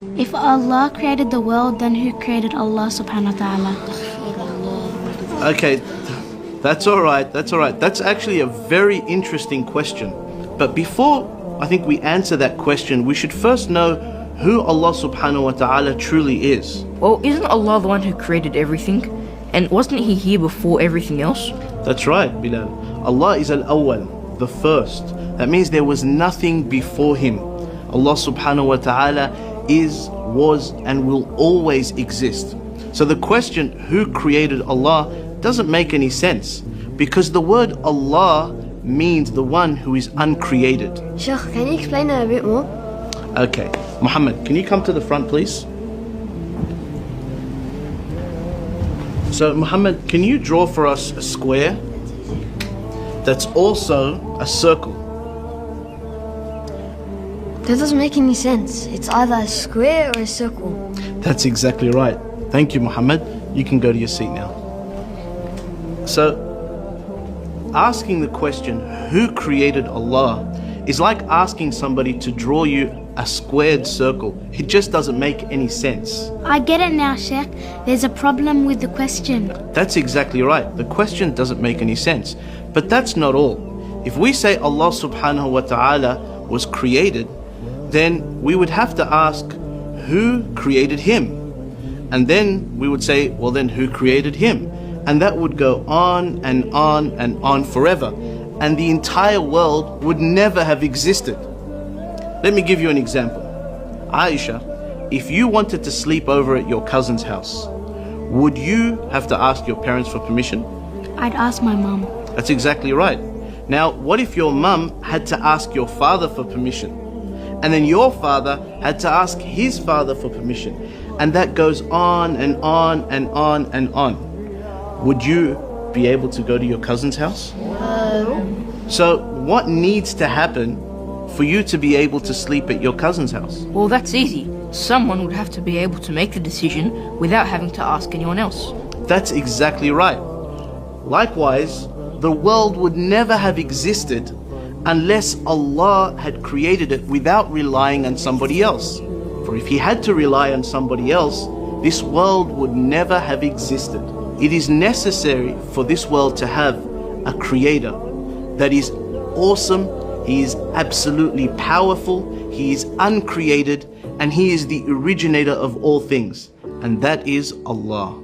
If Allah created the world, then who created Allah subhanahu wa ta'ala? Okay, that's alright, that's alright. That's actually a very interesting question. But before I think we answer that question, we should first know who Allah subhanahu wa ta'ala truly is. Well, isn't Allah the one who created everything? And wasn't He here before everything else? That's right, Bilal. Allah is al-awwal, the first. That means there was nothing before Him. Allah subhanahu wa ta'ala is, was, and will always exist. So the question, who created Allah, doesn't make any sense, because the word Allah means the one who is uncreated. Sheikh, can you explain it a bit more? Okay, Muhammad, can you come to the front, please? So Muhammad, can you draw for us a square that's also a circle? That doesn't make any sense. It's either a square or a circle. That's exactly right. Thank you, Muhammad. You can go to your seat now. So, asking the question, who created Allah, is like asking somebody to draw you a squared circle. It just doesn't make any sense. I get it now, Sheikh. There's a problem with the question. That's exactly right. The question doesn't make any sense. But that's not all. If we say Allah subhanahu wa ta'ala was created, then we would have to ask, who created Him? And then we would say, well then who created Him? And that would go on and on and on forever. And the entire world would never have existed. Let me give you an example. Aisha, if you wanted to sleep over at your cousin's house, would you have to ask your parents for permission? I'd ask my mum. That's exactly right. Now, what if your mum had to ask your father for permission? And then your father had to ask his father for permission. And that goes on and on and on and on. Would you be able to go to your cousin's house? So what needs to happen for you to be able to sleep at your cousin's house? Well, that's easy. Someone would have to be able to make the decision without having to ask anyone else. That's exactly right. Likewise, the world would never have existed unless Allah had created it without relying on somebody else. For if He had to rely on somebody else, this world would never have existed. It is necessary for this world to have a creator that is awesome, He is absolutely powerful, He is uncreated, and He is the originator of all things, and that is Allah.